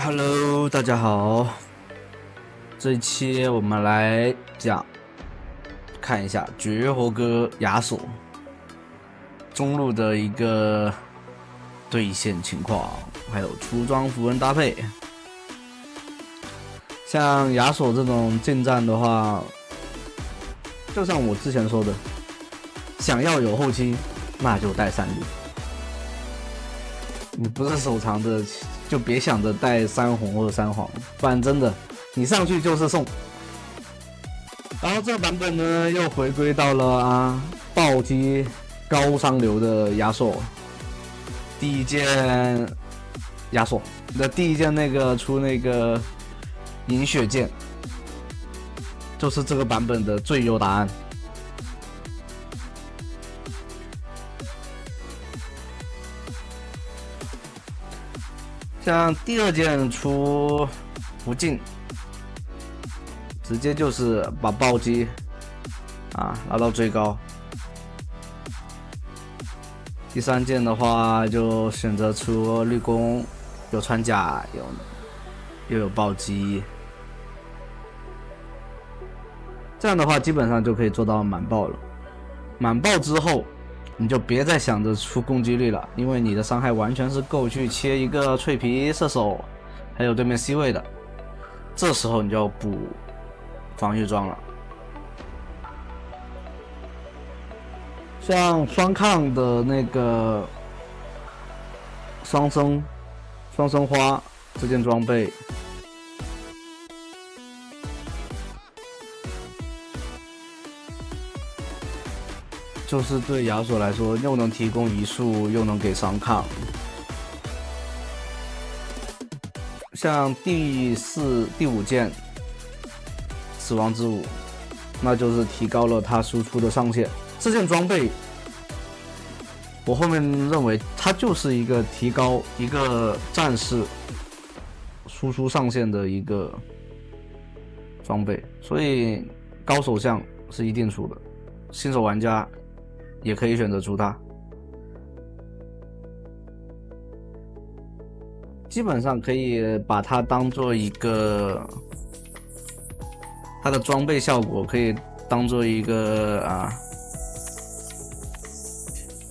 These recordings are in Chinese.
Hello，大家好。这一期我们来看一下绝活哥亚索中路的一个对线情况，还有出装符文搭配。像亚索这种近战的话，就像我之前说的，想要有后期，那就带3绿。你不是手长的，就别想着带3红或者3黄，不然真的你上去就是送。然后这个版本呢，又回归到了暴击高伤流的亚索。第一件亚索的第一件那个出那个银血剑，就是这个版本的最优答案。像第二件出不进，直接就是把暴击拉到最高。第三件的话就选择出绿弓，有穿甲，又有暴击，这样的话基本上就可以做到满爆了。满爆之后你就别再想着出攻击力了，因为你的伤害完全是够去切一个脆皮射手，还有对面 C 位的。这时候你就要补防御装了。像双抗的那个双生花这件装备，就是对亚索来说，又能提供移速，又能给双抗。像第5件死亡之舞，那就是提高了他输出的上限。这件装备，我后面认为它就是一个提高一个战士输出上限的一个装备，所以高手项是一定出的，新手玩家也可以选择出它。基本上可以把它当做一个，它的装备效果可以当做一个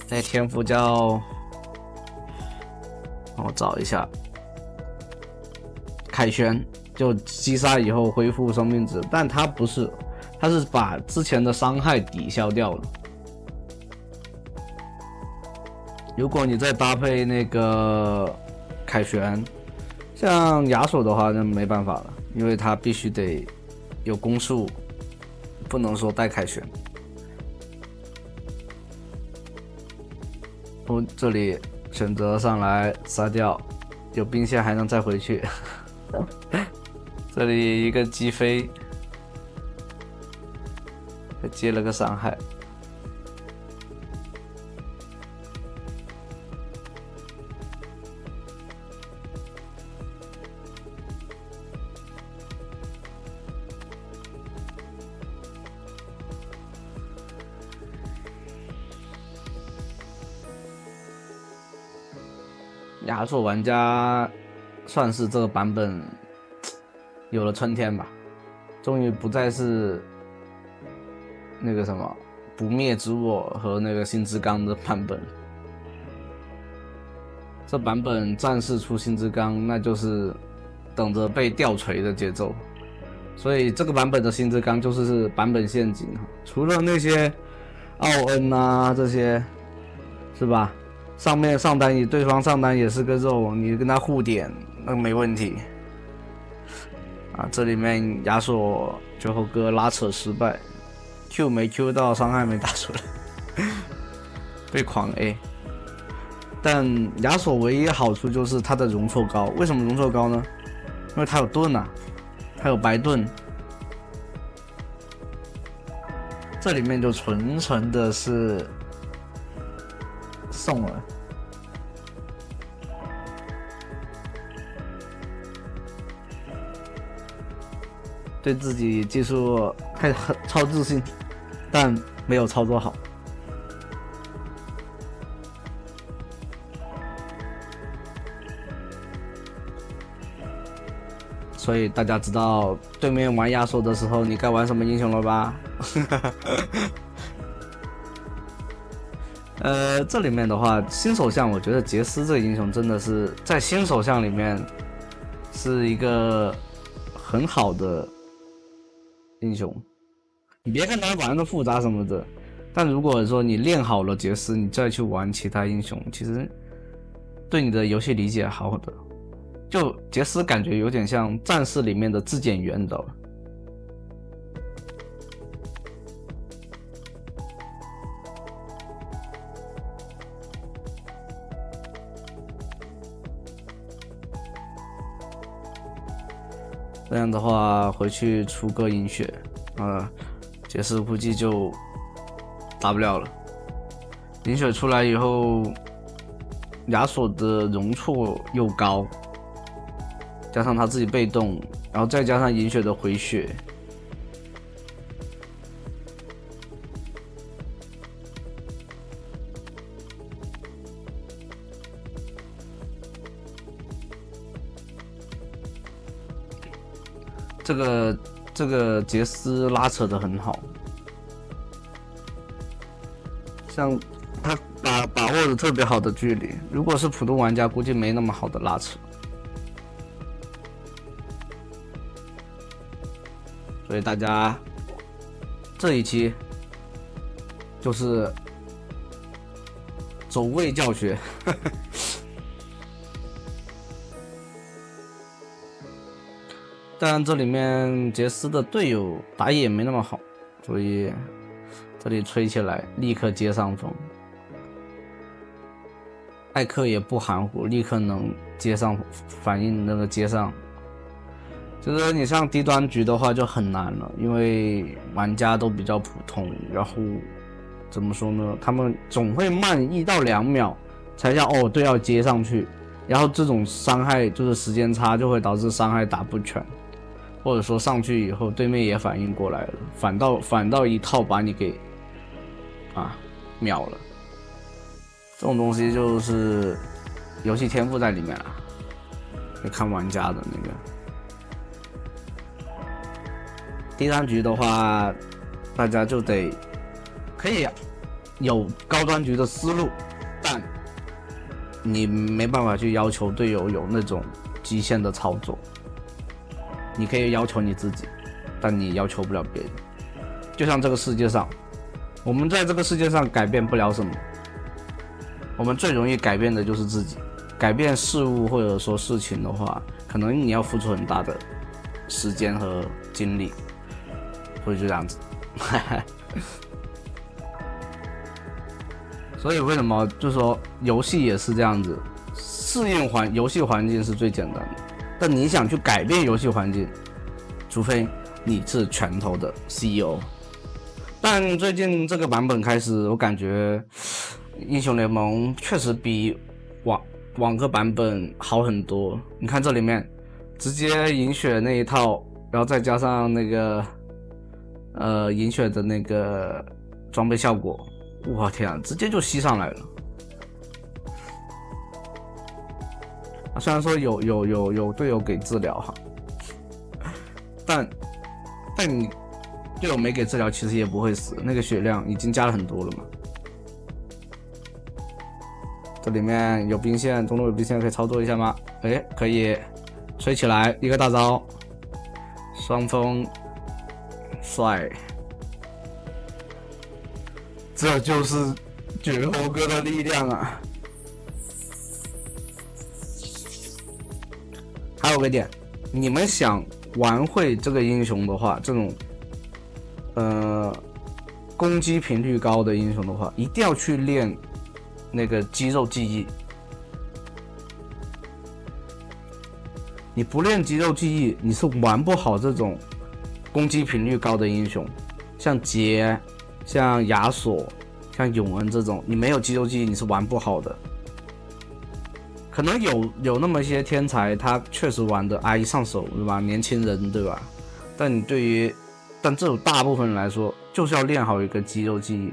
那天赋叫，我找一下，凯旋，就击杀以后恢复生命值，但它不是，它是把之前的伤害抵消掉了。如果你再搭配那个凯旋，像亚索的话那没办法了，因为它必须得有攻速，不能说带凯旋。从这里选择上来杀掉，有兵线还能再回去。这里一个击飞，接了个伤害。亚索玩家算是这个版本有了春天吧，终于不再是那个什么不灭之握和那个新之刚的版本。这版本战士出新之刚，那就是等着被吊锤的节奏。所以这个版本的新之刚就是版本陷阱，除了那些奥恩这些，是吧？上单对方上单也是个肉，你跟他互点那没问题。这里面亚索绝活哥拉扯失败 ，Q 没 Q 到，伤害没打出来，被狂 A。但亚索唯一好处就是它的容错高，为什么容错高呢？因为它有盾它有白盾，这里面就纯的是送了。对自己技术超自信，但没有操作好。所以大家知道对面玩亚索的时候，你该玩什么英雄了吧？这里面的话，新手相我觉得杰斯这个英雄真的是在新手相里面是一个很好的英雄。你别看他玩的复杂什么的，但如果说你练好了杰斯，你再去玩其他英雄，其实对你的游戏理解好的。就杰斯感觉有点像战士里面的自检员，你知道吧？这样的话回去出个银血，杰斯估计就打不了了。银血出来以后，亚索的容错又高，加上他自己被动，然后再加上银血的回血，这个杰斯拉扯的很好，像他把握的特别好的距离，如果是普通玩家估计没那么好的拉扯。所以大家这一期就是走位教学。当然这里面杰斯的队友打野没那么好，所以这里吹起来立刻接上风。艾克也不含糊，立刻能接上，反应那个接上。就是你上低端局的话就很难了，因为玩家都比较普通，然后怎么说呢？他们总会慢1到2秒才叫哦对要接上去，然后这种伤害就是时间差就会导致伤害打不全，或者说上去以后对面也反应过来了，反倒一套把你给秒了。这种东西就是游戏天赋在里面了，你看玩家的那个。第3局的话，大家就得可以有高端局的思路，但你没办法去要求队友有那种极限的操作。你可以要求你自己，但你要求不了别人。就像这个世界上，我们在这个世界上改变不了什么，我们最容易改变的就是自己。改变事物或者说事情的话，可能你要付出很大的时间和精力，所以就这样子。所以为什么就是说游戏也是这样子，适应游戏环境是最简单的，但你想去改变游戏环境，除非你是拳头的 CEO。但最近这个版本开始，我感觉英雄联盟确实比网个版本好很多。你看这里面直接银血那一套，然后再加上那个银血的那个装备效果，我天啊，直接就吸上来了。虽然说有队友给治疗哈，但你队友没给治疗，其实也不会死，那个血量已经加了很多了嘛。这里面有兵线，中路有兵线可以操作一下吗？哎，可以，吹起来一个大招，双峰帅，这就是绝猴哥的力量啊！还有个点，你们想玩会这个英雄的话，这种攻击频率高的英雄的话，一定要去练那个肌肉记忆。你不练肌肉记忆，你是玩不好这种攻击频率高的英雄，像杰、像亚索、像永恩这种，你没有肌肉记忆，你是玩不好的。可能有那么一些天才，他确实玩的一上手，对吧？年轻人，对吧？但这种大部分人来说，就是要练好一个肌肉记忆。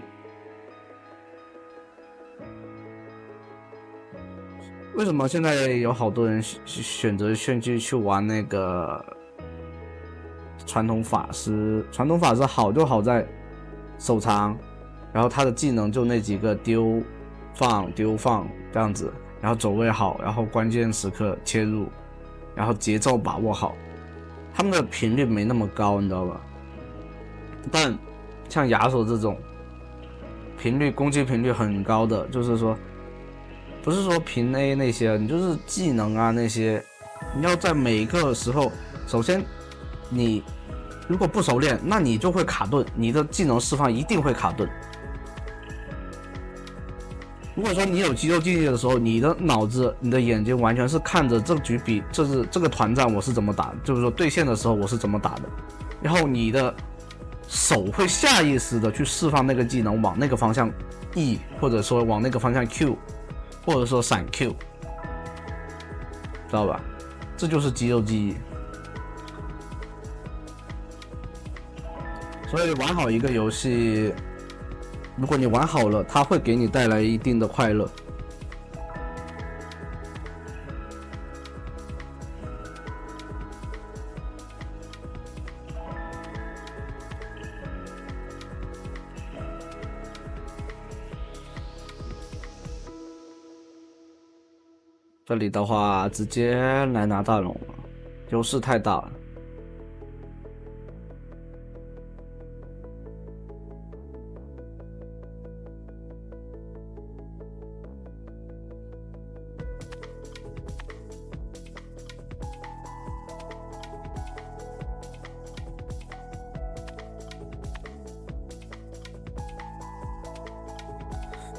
为什么现在有好多人选择去玩那个传统法师。传统法师好就好在手长，然后他的技能就那几个丢放这样子，然后走位好，然后关键时刻切入，然后节奏把握好，他们的频率没那么高，你知道吧？但像亚索这种攻击频率很高的，就是说不是说平 A 那些，你就是技能啊那些，你要在每一个时候，首先你如果不熟练，那你就会卡顿，你的技能释放一定会卡顿。如果说你有肌肉记忆的时候，你的脑子、你的眼睛完全是看着这局比，就是这个团战我是怎么打的，就是说对线的时候我是怎么打的，然后你的手会下意识的去释放那个技能往那个方向 E， 或者说往那个方向 Q， 或者说闪 Q， 知道吧？这就是肌肉记忆。所以玩好一个游戏，如果你玩好了，它会给你带来一定的快乐。这里的话，直接来拿大龙了，优势太大了。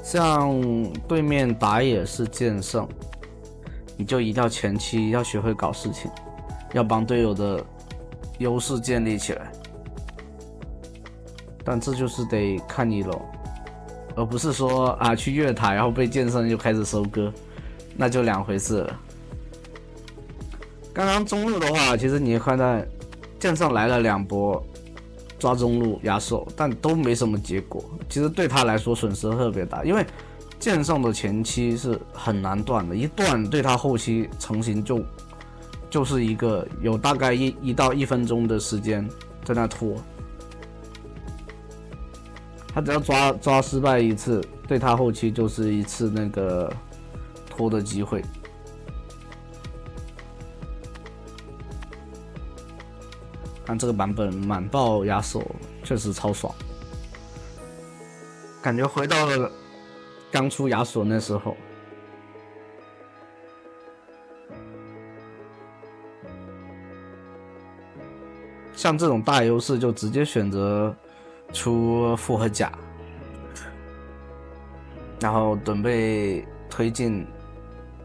像对面打野是剑圣，你就一定要前期要学会搞事情，要帮队友的优势建立起来。但这就是得看你咯，而不是说啊去越塔然后被剑圣就开始收割，那就两回事了。刚刚中路的话，其实你看到剑圣来了2波抓中路亚索，但都没什么结果。其实对他来说损失特别大，因为剑圣的前期是很难断的，一断对他后期成型就是一个有大概1到1分钟的时间在那拖。他只要抓失败一次，对他后期就是一次那个拖的机会。但这个版本满爆亚索确实超爽，感觉回到了刚出亚索那时候。像这种大优势就直接选择出复活甲，然后准备推进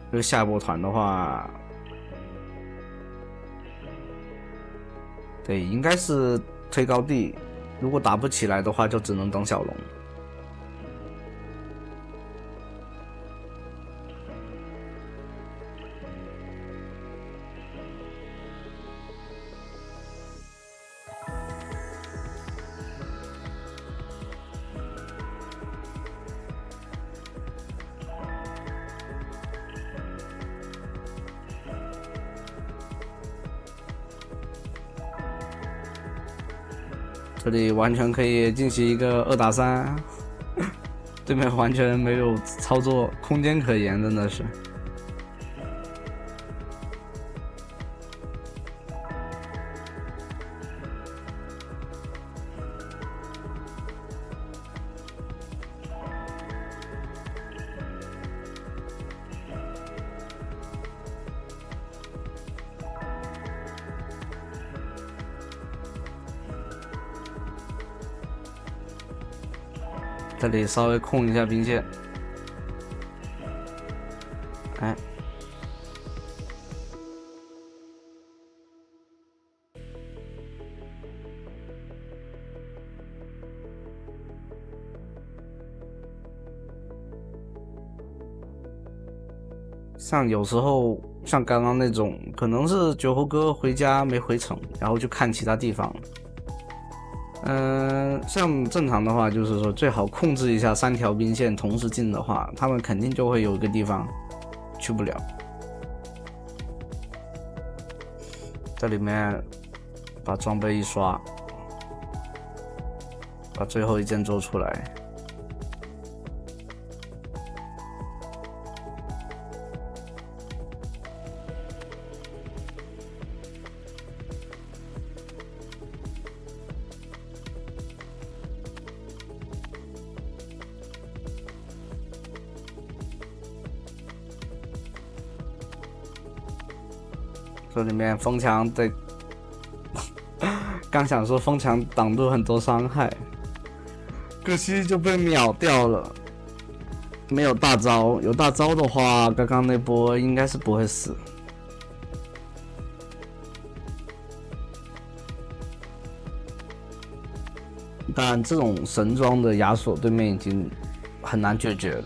这个下一波团的话，对，应该是推高地，如果打不起来的话就只能等小龙。这里完全可以进行一个2打3，对面完全没有操作空间可言，真的是。这里稍微控一下兵线，哎，像有时候像刚刚那种，可能是酒后哥回家没回城，然后就看其他地方。像正常的话，就是说最好控制一下3条兵线同时进的话，他们肯定就会有一个地方去不了。这里面把装备一刷，把最后一件做出来。这里面风墙得，刚想说风墙挡住很多伤害，可惜就被秒掉了。没有大招，有大招的话，刚刚那波应该是不会死。但这种神装的亚索对面已经很难解决了。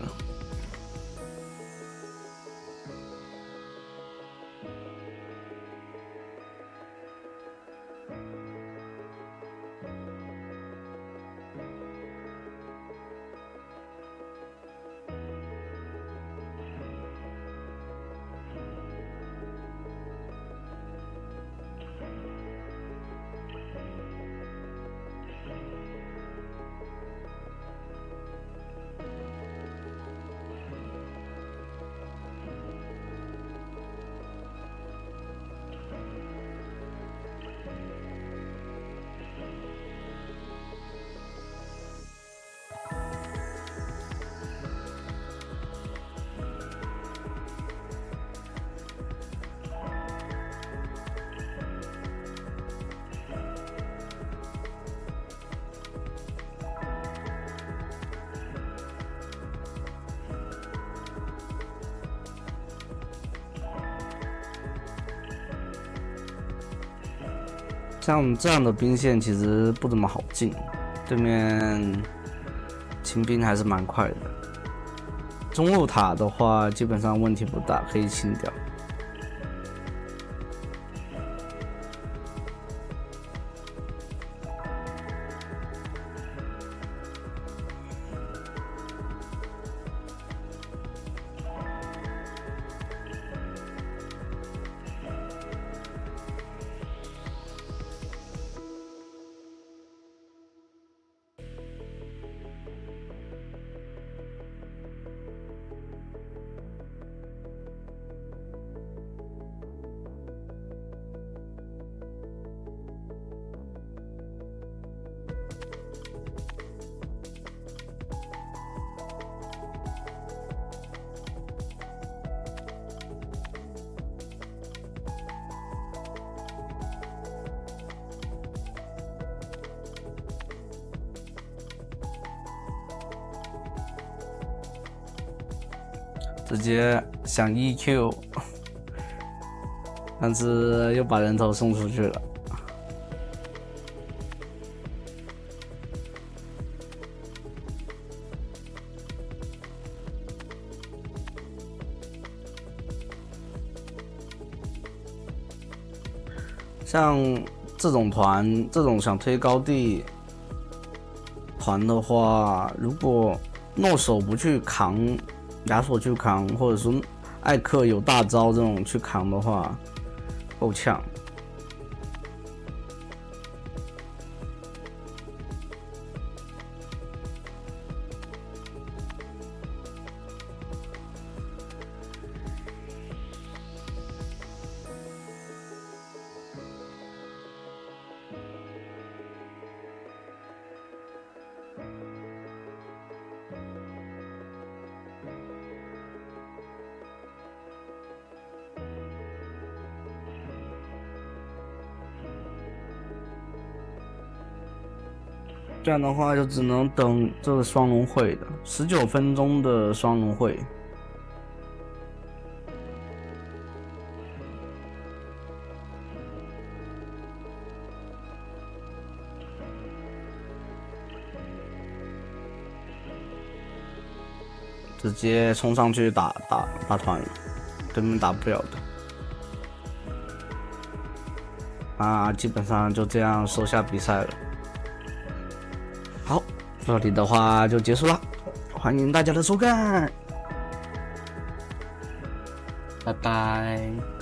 像这样的兵线其实不怎么好进，对面清兵还是蛮快的。中路塔的话，基本上问题不大，可以清掉。直接想 EQ， 但是又把人头送出去了。像这种团，这种想推高地团的话，如果诺手不去扛，亚索去扛，或者说艾克有大招这种去扛的话，够呛。这样的话就只能等这个双龙会的19分钟的双龙会。直接冲上去打团，根本打不了的。啊，基本上就这样收下比赛了。好，这里的话就结束了，欢迎大家的收看，拜拜。